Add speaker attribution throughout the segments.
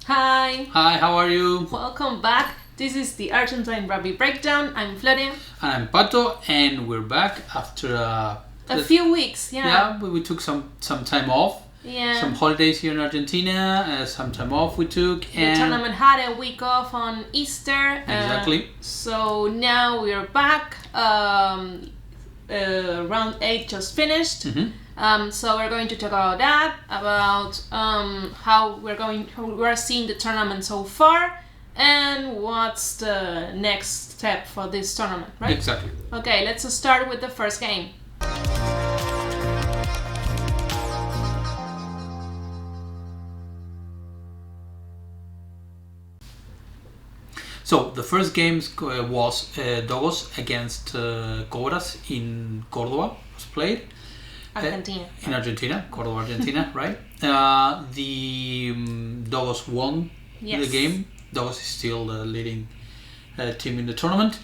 Speaker 1: Hi,
Speaker 2: Hi, how are you?
Speaker 1: welcome back. This is the Argentine Rugby Breakdown. I'm Florin.
Speaker 2: And I'm Pato, and we're back after
Speaker 1: A few weeks,
Speaker 2: yeah. We took some time off.
Speaker 1: Yeah.
Speaker 2: Some holidays here in Argentina. Some time off we took.
Speaker 1: The tournament had a week off on Easter.
Speaker 2: Exactly.
Speaker 1: So now we're back. Round 8 just finished. So we're going to talk about that, about how we're seeing the tournament so far, and what's the next step for this tournament, right?
Speaker 2: Exactly.
Speaker 1: Okay, let's start with the first game.
Speaker 2: So the first game was Dogos against Cobras in Córdoba. Was played.
Speaker 1: Argentina.
Speaker 2: In Argentina, Córdoba, Argentina, right? The Dogos won the game. Dogos is still the leading team in the tournament.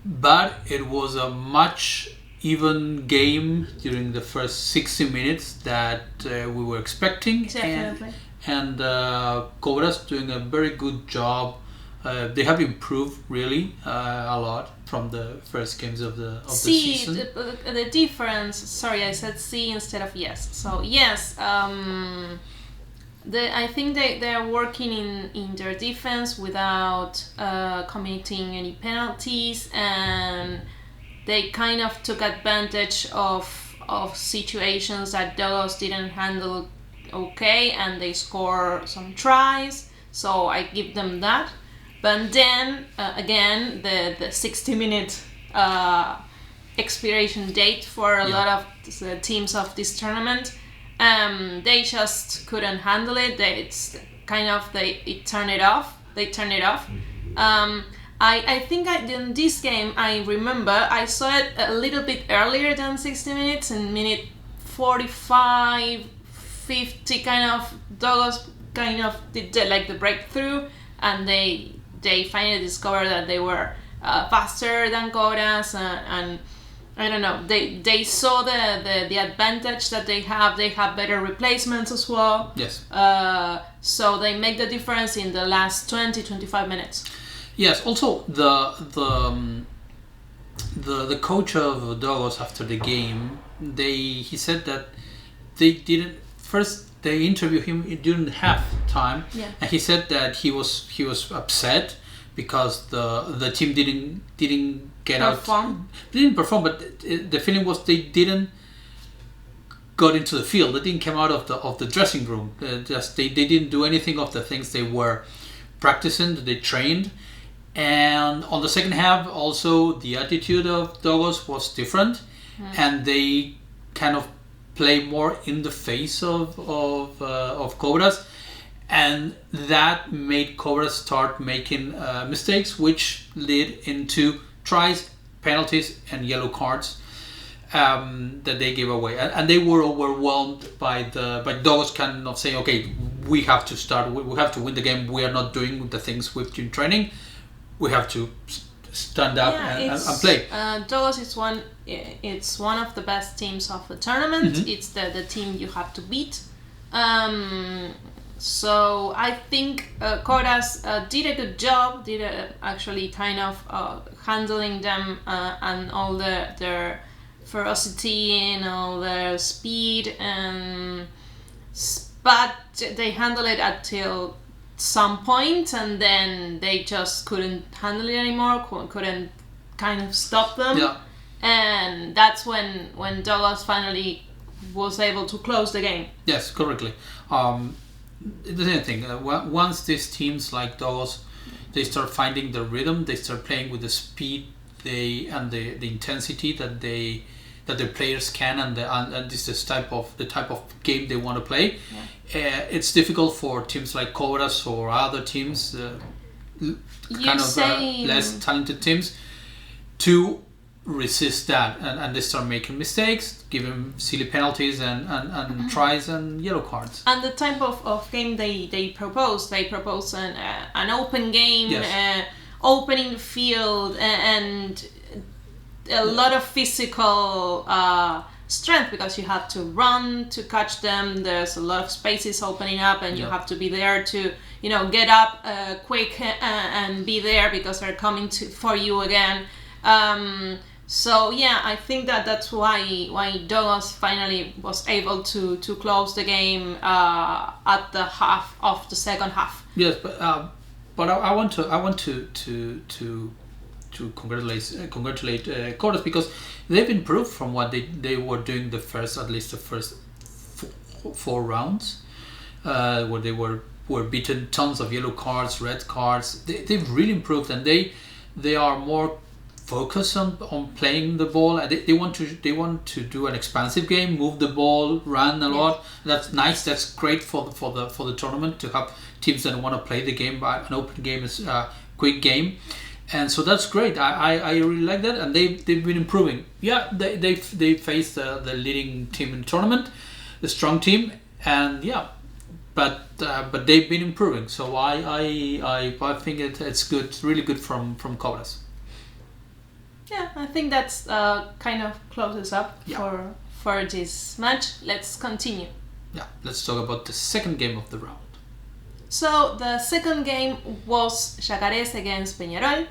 Speaker 2: But it was a much even game during the first 60 minutes that we were expecting.
Speaker 1: Definitely.
Speaker 2: And Cobras doing a very good job. They have improved really a lot from the first games of the season.
Speaker 1: The difference. Sorry, I said C instead of yes. So yes, I think they are working in their defense without committing any penalties, and they kind of took advantage of situations that Dogos didn't handle okay, and they score some tries. So I give them that. But then, again, the 60-minute expiration date for a lot of the teams of this tournament, they just couldn't handle it. They turned it off. They turned it off. I think in this game, I remember I saw it a little bit earlier than 60 minutes, in minute 45, 50, kind of, Dogos kind of did the breakthrough, and they finally discovered that they were faster than Cobras, and I don't know, they saw the advantage that they have. They have better replacements as well.
Speaker 2: Yes.
Speaker 1: So they make the difference in the last 20-25 minutes.
Speaker 2: Yes. Also, the coach of Dogos after the game, he said that they didn't first. They interviewed him during half time, and he said that he was upset because the team didn't get
Speaker 1: perform.
Speaker 2: Didn't perform, but the feeling was they didn't got into the field. They didn't come out of the dressing room. They didn't do anything of the things they were practicing. They trained, and on the second half, also the attitude of Dogos was different, and they kind of play more in the face of Cobras, and that made Cobras start making mistakes, which led into tries, penalties, and yellow cards that they gave away, and they were overwhelmed by Dogos kind of saying, okay, we have to start, we have to win the game. We are not doing the things we've been training. We have to stand up and play.
Speaker 1: Dogos is one of the best teams of the tournament. It's the team you have to beat. So I think Cobras did a good job. Actually kind of handling them and all their ferocity and all their speed, but they handled it until some point, and then they just couldn't handle it anymore, couldn't kind of stop them, and that's when Dogos finally was able to close the game.
Speaker 2: Yes, correctly. The same thing, once these teams like Dogos, they start finding the rhythm, they start playing with the speed and the intensity that the players can, and this is the type of game they want to play. It's difficult for teams like Cobras or other teams, less talented teams, to resist that, and they start making mistakes, giving silly penalties and tries and yellow cards.
Speaker 1: And the type of game they propose an open game, opening the field, and a lot of physical strength because you have to run to catch them. There's a lot of spaces opening up, and you have to be there to, get up quick and be there because they're coming for you again. So yeah, I think that's why Dogos finally was able to close the game at the half of the second half.
Speaker 2: Yes, but I want to congratulate Cobras because they've improved from what they were doing at least the first 4 rounds, where they were beaten tons of yellow cards, red cards. They've really improved, and they are more focused on playing the ball. They want to do an expansive game, move the ball, run a lot. That's nice. That's great for the tournament to have teams that want to play the game. But an open game is a quick game, and so that's great. I really like that, and they've been improving. Yeah, they faced the leading team in the tournament, the strong team, and yeah, but they've been improving. So I think it's good. It's really good from Cobras.
Speaker 1: Yeah, I think that's kind of closes up for this match. Let's continue.
Speaker 2: Yeah, let's talk about the second game of the round.
Speaker 1: So the second game was Yacare against Peñarol.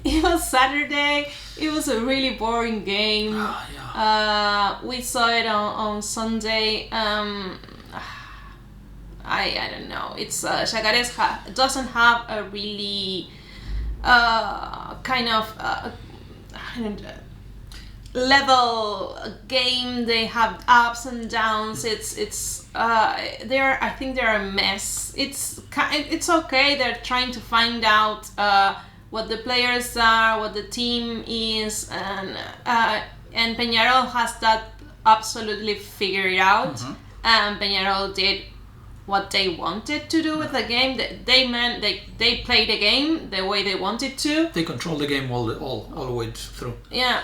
Speaker 1: It was Saturday. It was a really boring game. We saw it on Sunday. I don't know. It's Yacare doesn't have a really level game. They have ups and downs. I think they're a mess. It's okay. They're trying to find out what the players are, what the team is, and Peñarol has that absolutely figured out.
Speaker 2: Mm-hmm.
Speaker 1: And Peñarol did what they wanted to do with the game. They played the game the way they wanted to.
Speaker 2: They controlled the game all the way through.
Speaker 1: Yeah,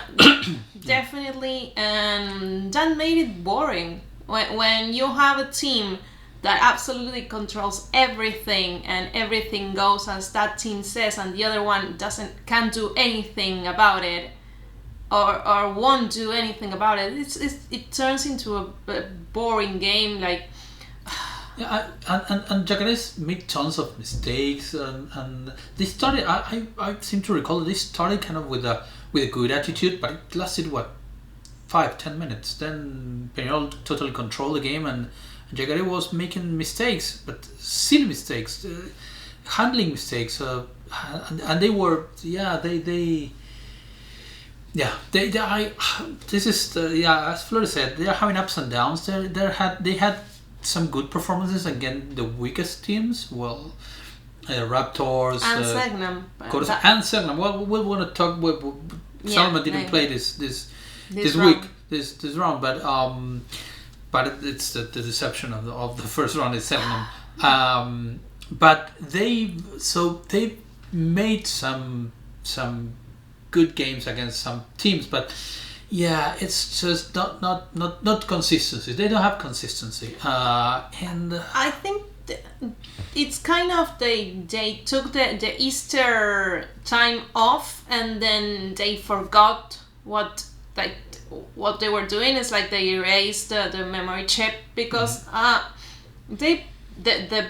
Speaker 1: definitely, and that made it boring. When you have a team that absolutely controls everything and everything goes as that team says, and the other one can't do anything about it, or won't do anything about it, it turns into a boring game. Like.
Speaker 2: Yeah, and Yacare made tons of mistakes, and they started. I seem to recall that they started kind of with a good attitude, but it lasted 5-10 minutes. Then Peñarol totally controlled the game, and Yacare was making mistakes, but silly mistakes, handling mistakes, and they were this is as Flores said, they are having ups and downs. They had some good performances against the weakest teams. Raptors
Speaker 1: and Segnam.
Speaker 2: And Segnam. Well, we want to talk. Salma didn't play this week, this round, but it's the deception of the first round is Segnam. But they made some good games against some teams, but. Yeah, it's just not consistency. They don't have consistency, and
Speaker 1: I think it's kind of they took the Easter time off, and then they forgot what they were doing. It's like they erased the memory chip because the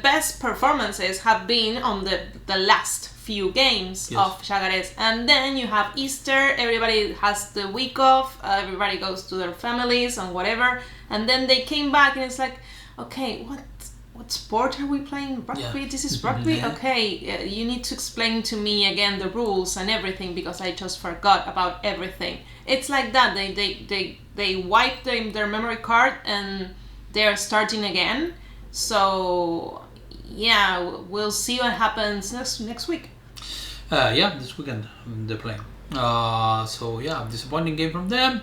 Speaker 1: best performances have been on the last few games of Yacare, and then you have Easter, everybody has the week off, everybody goes to their families and whatever, and then they came back and it's like, okay, what sport are we playing? Rugby? Yeah. This is rugby? Yeah. Okay, you need to explain to me again the rules and everything because I just forgot about everything. It's like that. They wiped their memory card and they're starting again. So yeah, we'll see what happens next week.
Speaker 2: This weekend they're playing. So yeah, disappointing game from them.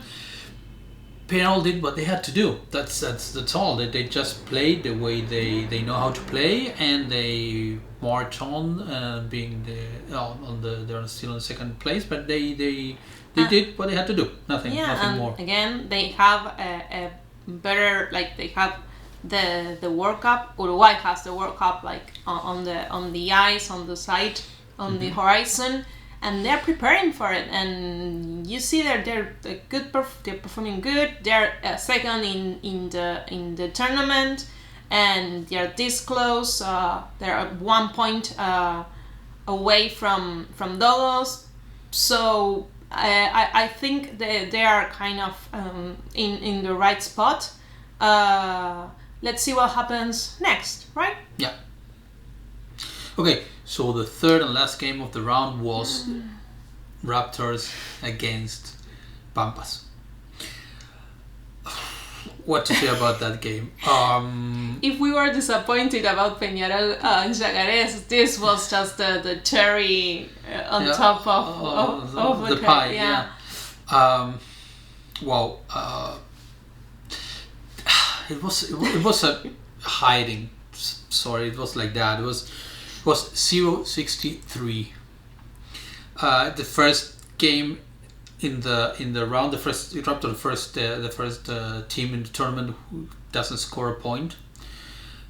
Speaker 2: Peñarol did what they had to do. That's all. They just played the way they know how to play, and they march on, being they're still in second place, but they did what they had to do. Nothing more.
Speaker 1: Again, they have a better, like they have the World Cup. Uruguay has the World Cup like on the ice, on the side, on the horizon, and they're preparing for it. And you see they're performing good. They're second in the tournament, and they're this close. They're at 1 point away from Dogos. So I think they are kind of in the right spot. Let's see what happens next, right?
Speaker 2: Yeah. Okay, so the third and last game of the round was Raptors against Pampas. What to say about that game?
Speaker 1: If we were disappointed about Peñarol and Yacare, this was just the cherry on top of
Speaker 2: the pie. Yeah. Wow. It was a hiding. Sorry, it was like that. It was 0-63. The first game in the round, the first Raptor, the first team in the tournament who doesn't score a point.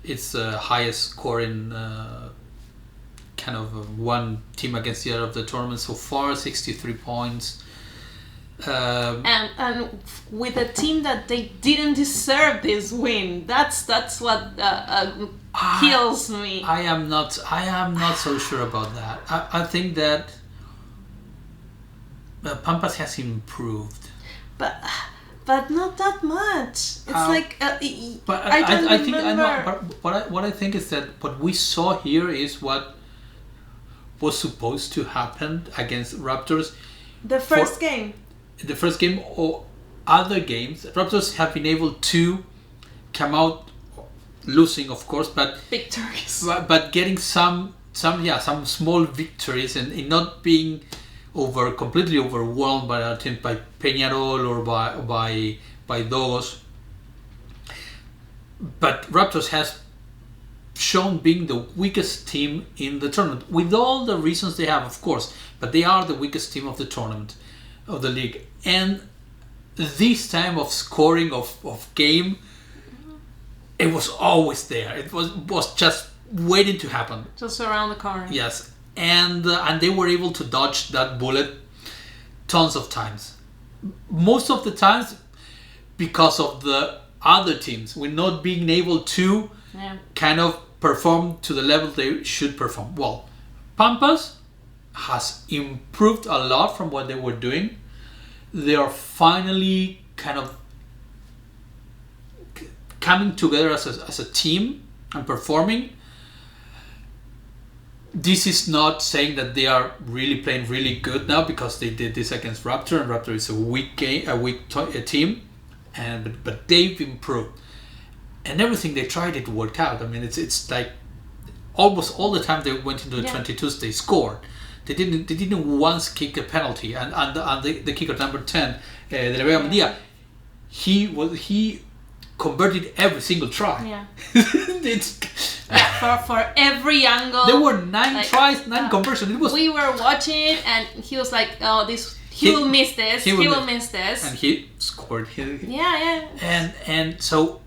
Speaker 2: It's the highest score in kind of one team against the other of the tournament so far, 63 points.
Speaker 1: And with a team that they didn't deserve this win. That's what kills me.
Speaker 2: I am not so sure about that. I think that Pampas has improved,
Speaker 1: but not that much. It's like
Speaker 2: but
Speaker 1: I don't
Speaker 2: I think
Speaker 1: remember.
Speaker 2: I know. But what I think is that what we saw here is what was supposed to happen against Raptors.
Speaker 1: The first game
Speaker 2: or other games, Raptors have been able to come out losing, of course, but
Speaker 1: victories.
Speaker 2: But getting some small victories and in not being completely overwhelmed by a team by Peñarol or by Dogos. But Raptors has shown being the weakest team in the tournament, with all the reasons they have, of course. But they are the weakest team of the tournament, of the league. And this time of scoring of game, it was always there. It was just waiting to happen.
Speaker 1: Just around the corner.
Speaker 2: Yes. And they were able to dodge that bullet tons of times. Most of the times because of the other teams, with not being able to kind of perform to the level they should perform. Well, Pampas has improved a lot from what they were doing. They are finally kind of coming together as a team and performing. This is not saying that they are really playing really good now, because they did this against Raptor, and Raptor is a weak team, but they've improved, and everything they tried it worked out. I mean, it's like almost all the time they went into the 22s, they scored. They didn't once kick a penalty, and the kicker number 10, De La Vega Mendia, he converted every single try.
Speaker 1: Yeah.
Speaker 2: It's
Speaker 1: for every angle.
Speaker 2: There were 9 tries, 9 conversions. It was.
Speaker 1: We were watching it, and he was like, "Oh, he will miss this. He will miss this."
Speaker 2: And he scored.
Speaker 1: Yeah.
Speaker 2: And so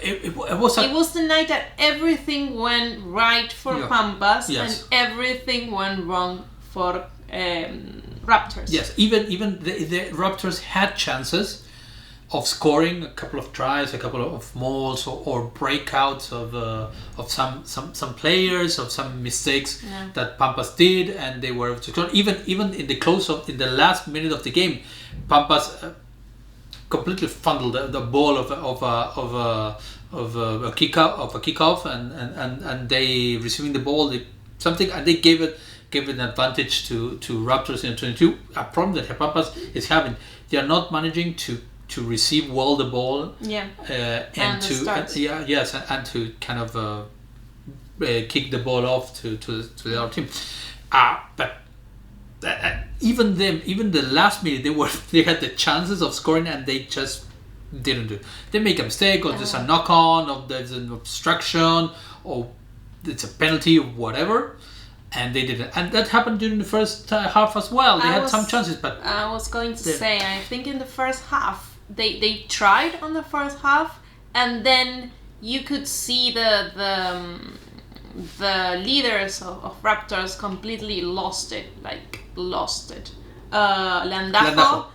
Speaker 2: it was.
Speaker 1: It was the night that everything went right for Pampas, and everything went wrong for Raptors.
Speaker 2: Yes, even the Raptors had chances of scoring, a couple of tries, a couple of mauls or breakouts of some players, of some mistakes that Pampas did, and they were able to score. Even in the last minute of the game, Pampas completely fumbled the ball of a kickoff, and they receiving the ball, and they gave it an advantage to Raptors in 22. A problem that Pampas is having, they are not managing to receive well the ball, and to kind of kick the ball off to the other team. But even the last minute, they had the chances of scoring, and they just didn't do it. They make a mistake, or there's a knock on, or there's an obstruction, or it's a penalty, or whatever. And they didn't, and that happened during the first half as well. They had some chances, but
Speaker 1: I was going to say, I think in the first half they tried on the first half, and then you could see the the leaders of Raptors completely lost it. Landajo.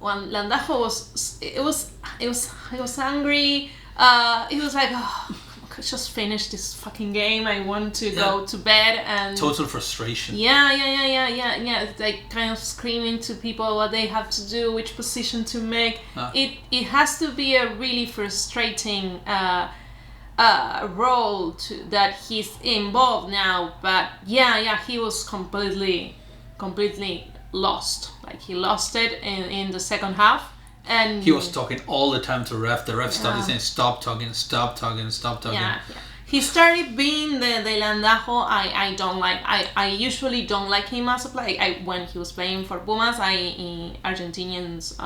Speaker 1: When Landajo was angry. He was like, oh, just finish this fucking game. I want to go to bed. And
Speaker 2: total frustration.
Speaker 1: Yeah. It's like kind of screaming to people what they have to do, which position to make. It has to be a really frustrating role that he's involved now. But he was completely lost. Like he lost it in the second half. And
Speaker 2: he was talking all the time to ref. The ref started saying, "Stop talking." Yeah.
Speaker 1: He started being the Landajo. I don't like. I usually don't like him as a player. When he was playing for Pumas, Argentina's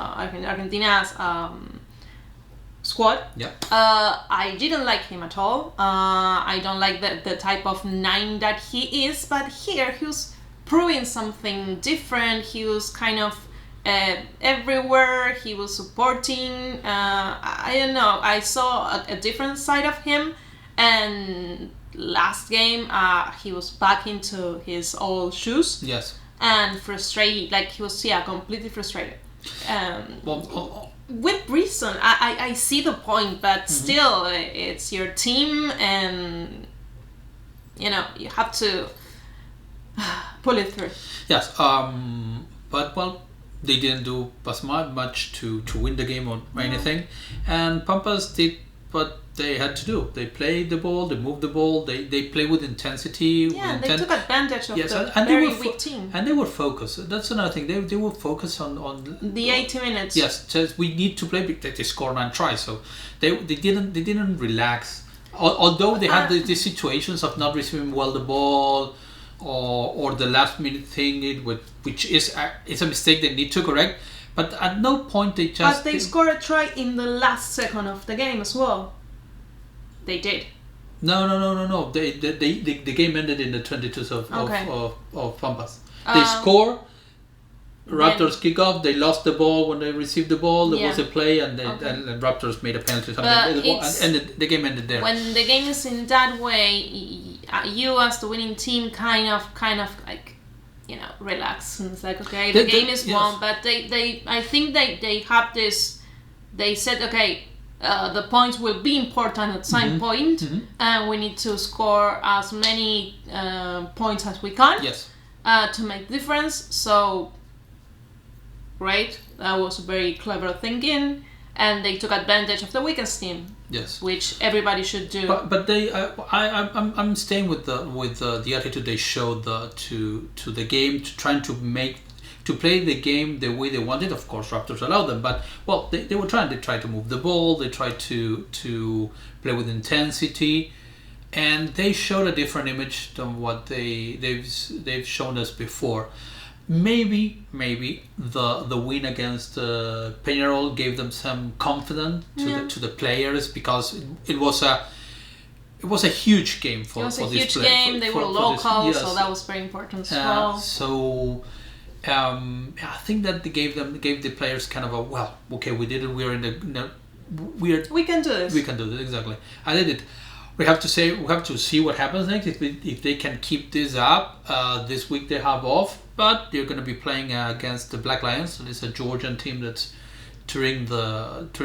Speaker 1: squad.
Speaker 2: Yeah.
Speaker 1: I didn't like him at all. I don't like the type of 9 that he is. But here he was proving something different. He was kind of everywhere. He was supporting. I don't know. I saw a different side of him. And last game, he was back into his old shoes.
Speaker 2: Yes.
Speaker 1: And frustrated. Like he was, completely frustrated. With reason. I see the point, but still, it's your team, and you have to pull it through.
Speaker 2: Yes. But they didn't do as much to win the game or anything, and Pampas did what they had to do. They played the ball, they moved the ball, they play with intensity.
Speaker 1: Yeah, they took advantage of the very weak team.
Speaker 2: And they were focused. That's another thing. They were focused on
Speaker 1: the 80 minutes.
Speaker 2: Yes, just we need to play. They scored 9 tries, so they didn't relax. Although they had the situations of not receiving well the ball. Or the last minute thing, which is a mistake they need to correct, but at no point they just.
Speaker 1: But they scored a try in the last second of the game as well. They did.
Speaker 2: No. The game ended in the 22nd of Pampas. They score. Raptors kick off. They lost the ball when they received the ball. There was a play, and and Raptors made a penalty. And the game ended there.
Speaker 1: When the game is in that way, you as the winning team kind of like, relax, and it's like, okay, the game is won. But I think they have this. They said, okay, the points will be important at some point, and we need to score as many points as we can.
Speaker 2: Yes.
Speaker 1: To make difference. So. Right, that was very clever thinking, and they took advantage of the weakest team.
Speaker 2: Yes,
Speaker 1: which everybody should do.
Speaker 2: But they, I'm staying with the attitude they showed to the game, to trying to play the game the way they wanted. Of course, Raptors allowed them, but they were trying. They tried to move the ball. They tried to play with intensity, and they showed a different image than what they've shown us before. Maybe the win against Peñarol gave them some confidence to the players, because it was a huge game for this play.
Speaker 1: It was a huge game. They were local, so that was very important as well.
Speaker 2: So I think that they gave the players kind of we did it. We're in the
Speaker 1: we can do this.
Speaker 2: We can do this, exactly. I did it. We have to see what happens next. If they can keep this up, this week they have off, but they're going to be playing against the Black Lions. So it's a Georgian team that's touring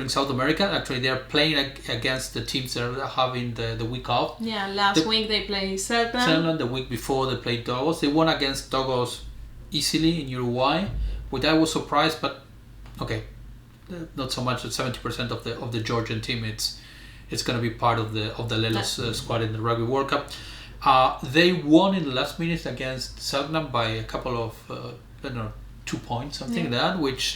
Speaker 2: South America. Actually, they are playing against the teams that are having the week off.
Speaker 1: Yeah, last week they played Selknam.
Speaker 2: The week before they played Dogos. They won against Dogos easily in Uruguay, which I was surprised, but okay, not so much. 70% of the Georgian team, it's going to be part of the Lelos squad in the Rugby World Cup. They won in the last minute against Selknam by a couple of 2 points, something like that, which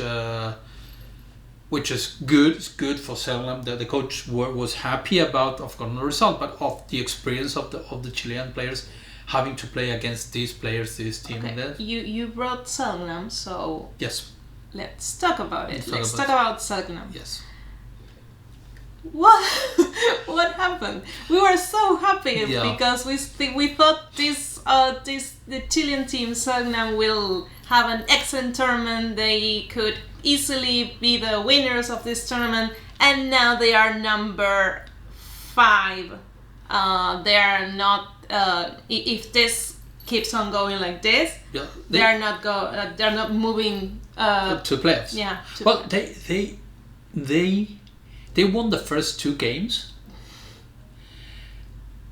Speaker 2: is good. It's good for Selknam. The coach was happy about, of course, the result, but of the experience of the Chilean players having to play against these players, this team.
Speaker 1: Okay.
Speaker 2: And
Speaker 1: you brought Selknam, so
Speaker 2: yes,
Speaker 1: let's talk about it. Let's talk about Selknam.
Speaker 2: Yes.
Speaker 1: What happened? We were so happy because we thought the Chilean team Selknam will have an excellent tournament. They could easily be the winners of this tournament, and now they are number 5. They are not if this keeps on going like this,
Speaker 2: Yeah,
Speaker 1: they're not moving
Speaker 2: to playoffs.
Speaker 1: Yeah.
Speaker 2: Well, they won the first 2 games,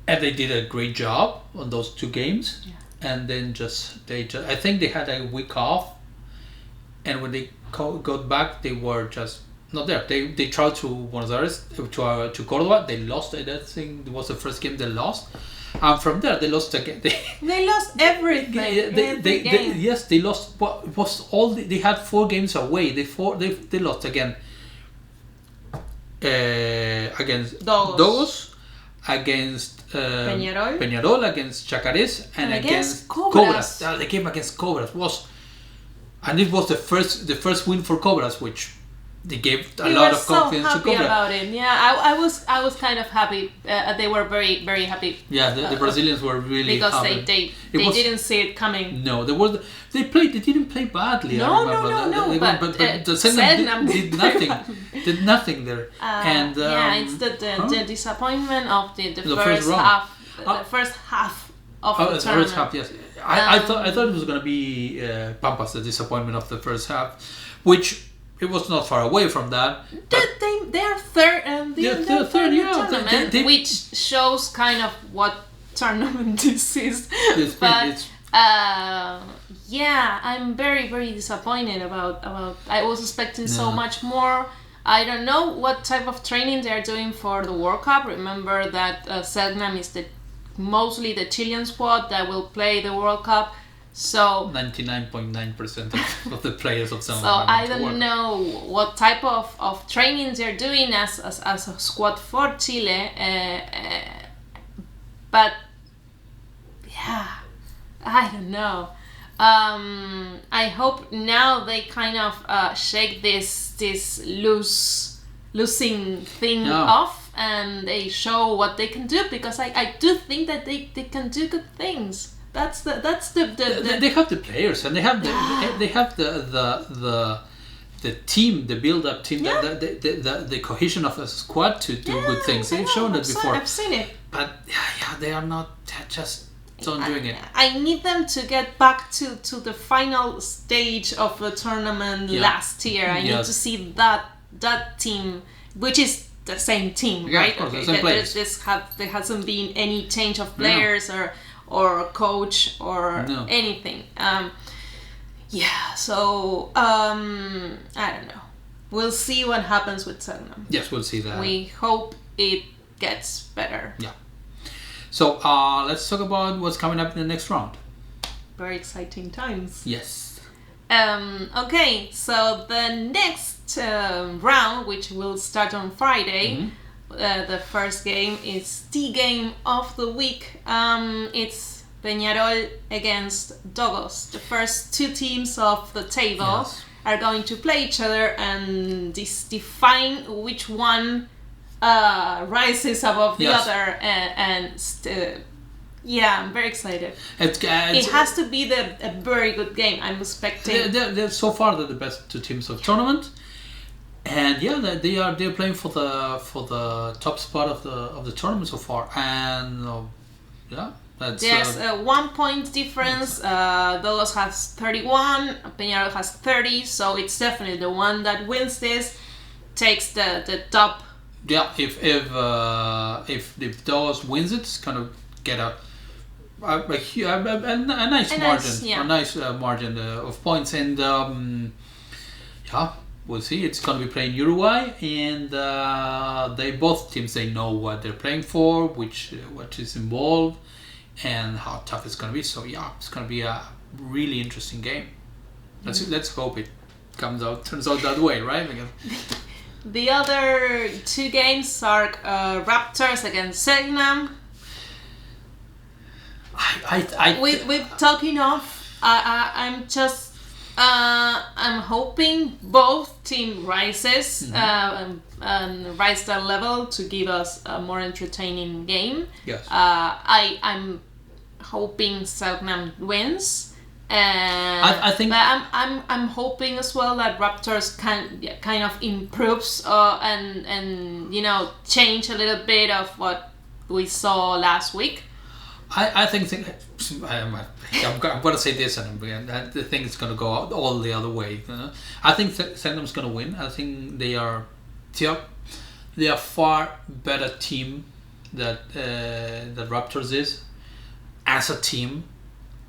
Speaker 2: and they did a great job on those 2 games.
Speaker 1: Yeah.
Speaker 2: And then I think they had a week off, and when they got back, they were just not there. They traveled to Buenos Aires, to Córdoba. They lost. I think it was the first game they lost. And from there, they lost again.
Speaker 1: They lost everything.
Speaker 2: They lost. What it was all? They had 4 games away. They lost again against Dogos, against Peñarol, against Yacares, and against Cobras. The game against Cobras it was the first win for Cobras, which they gave a lot of confidence to Cobras.
Speaker 1: We were so happy about it. Yeah, I was kind of happy. They were very, very happy.
Speaker 2: Yeah, the Brazilians were really
Speaker 1: because
Speaker 2: happy.
Speaker 1: they didn't see it coming.
Speaker 2: No, they didn't play badly.
Speaker 1: No.
Speaker 2: But the Segnam did nothing. Did nothing there. And
Speaker 1: it's the disappointment of the first half. The first half of the tournament.
Speaker 2: First half, yes. I thought it was going to be Pampas, the disappointment of the first half, which it was not far away from that.
Speaker 1: They are third, and they're third in the tournament, which shows kind of what tournament this is. I'm very, very disappointed about. I was expecting so much more. I don't know what type of training they're doing for the World Cup. Remember that Selknam is mostly the Chilean squad that will play the World Cup. So
Speaker 2: 99.9% of the players of some.
Speaker 1: So I don't know what type of training they're doing as a squad for Chile, but yeah, I don't know. I hope now they kind of shake this losing thing off, and they show what they can do, because I do think that they can do good things. That's the
Speaker 2: they have the players, and they have the team, the build-up team, the cohesion of a squad to do good things. They've shown it before.
Speaker 1: I've seen it.
Speaker 2: But they are not just doing it.
Speaker 1: I need them to get back to the final stage of the tournament last year. I need to see that team, which is the same team, right?
Speaker 2: Of course, the same players.
Speaker 1: There hasn't been any change of players or coach or anything. So I don't know. We'll see what happens with Selknam.
Speaker 2: Yes, we'll see that.
Speaker 1: We hope it gets better.
Speaker 2: Yeah. So let's talk about what's coming up in the next round.
Speaker 1: Very exciting times.
Speaker 2: Yes.
Speaker 1: Okay, so the next round, which will start on Friday, the first game is the game of the week. It's Peñarol against Dogos. The first 2 teams of the table are going to play each other and define which one rises above the other. I'm very excited. It has to be a very good game. I'm expecting.
Speaker 2: They're so far they're the best 2 teams of the tournament. And they're playing for the top spot of the tournament so far, and
Speaker 1: there's a 1 point difference. Dogos has 31, Peñarol has 30, so it's definitely the one that wins this takes the top.
Speaker 2: Yeah, if Dogos wins it, it's gonna get a nice margin of points, and we'll see. It's going to be playing Uruguay, and both teams, they know what they're playing for, what is involved, and how tough it's going to be. So it's going to be a really interesting game. Let's hope it turns out that way, right?
Speaker 1: The other 2 games are Raptors against Selknam. We're talking off. I'm just. I'm hoping both team rises and rise their level to give us a more entertaining game.
Speaker 2: Yes.
Speaker 1: I'm hoping Selknam wins, I think. But I'm hoping as well that Raptors kind of improves and change a little bit of what we saw last week.
Speaker 2: I think I'm going to say this, and I think it's going to go all the other way. I think Sangnam's going to win. I think they are far better team that Raptors is as a team,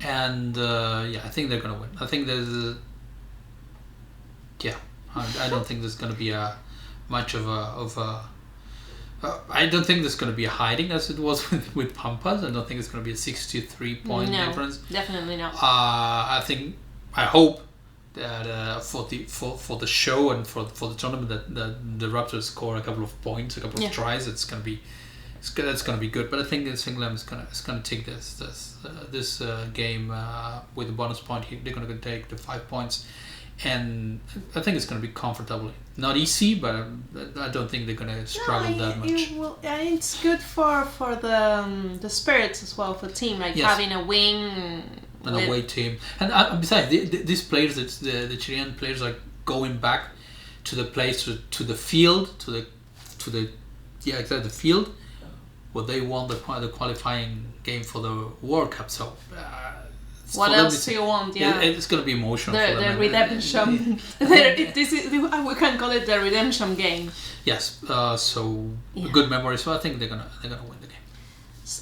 Speaker 2: and I think they're going to win. I think I don't think there's going to be much of a I don't think there's going to be a hiding as it was with Pampas. I don't think it's going to be a 63 point difference.
Speaker 1: Definitely not.
Speaker 2: I hope that for the show and for the tournament that the Raptors score a couple of points, a couple of tries. That's going to be good. But I think England is going to take this game with a bonus point. They're going to take the 5 points. And I think it's going to be comfortably. Not easy, but I don't think they're going to struggle that much.
Speaker 1: It's good for the spirits as well for the team, like having a wing.
Speaker 2: An away team. And besides, these players, the Chilean players are going back to the place, to the field, to the field where they won the qualifying game for the World Cup. So...
Speaker 1: what else do you want? Yeah,
Speaker 2: it's going to be emotional.
Speaker 1: The redemption. We can call it the redemption game.
Speaker 2: Yes. Good memories. So I think they're gonna win the game.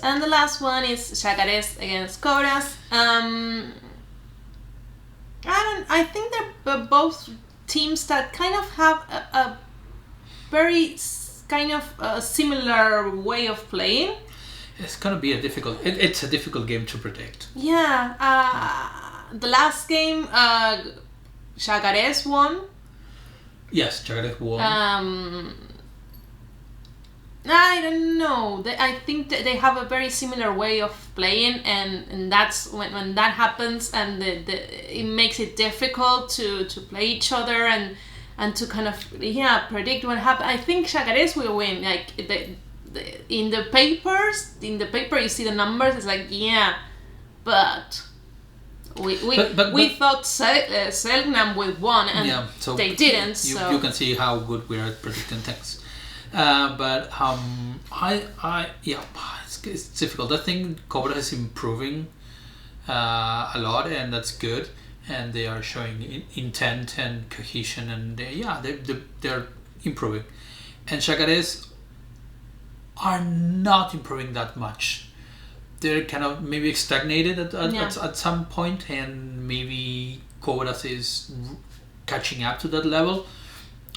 Speaker 1: And the last one is Yacare against Cobras. I think they're both teams that kind of have a very kind of similar way of playing.
Speaker 2: It's gonna be it's a difficult game to predict.
Speaker 1: Yeah, the last game, Yacare won.
Speaker 2: Yes, Yacare won.
Speaker 1: I don't know. I think that they have a very similar way of playing, and that's when that happens, and it makes it difficult to play each other and to kind of predict what happens. I think Yacare will win. Like in the paper you see the numbers. It's like but we thought Selknam would won, and
Speaker 2: so
Speaker 1: they didn't.
Speaker 2: You can see how good we are at predicting things. It's difficult. I think Cobra is improving a lot, and that's good. And they are showing intent and cohesion, and they're improving. And Yacare are not improving that much. They're kind of maybe stagnated at some point, and maybe Cobras is catching up to that level.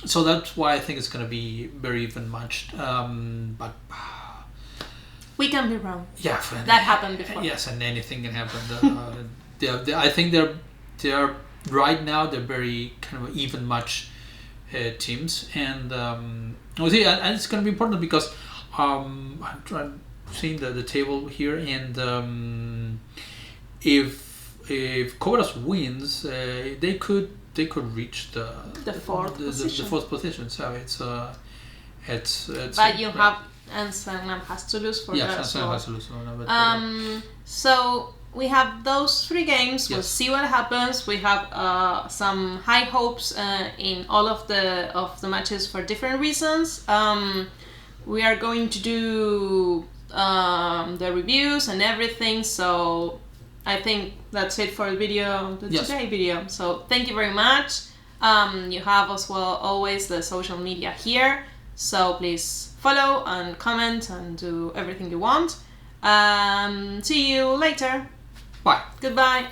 Speaker 2: So that's why I think it's going to be very even matched. But
Speaker 1: we can be wrong.
Speaker 2: Yeah,
Speaker 1: that happened before.
Speaker 2: Yes, and anything can happen. I think they're right now they're very kind of even match teams, and and it's going to be important because. I'm seeing the table here, and if Cobras wins, they could reach the fourth position. So it's.
Speaker 1: But you have and Sangnam has to lose for that.
Speaker 2: Sangnam has to lose.
Speaker 1: So we have those 3 games. We'll see what happens. We have some high hopes in all of the matches for different reasons. We are going to do the reviews and everything, so I think that's it for the video, today video. So thank you very much. You have as well always the social media here, so please follow and comment and do everything you want. See you later.
Speaker 2: Bye.
Speaker 1: Goodbye.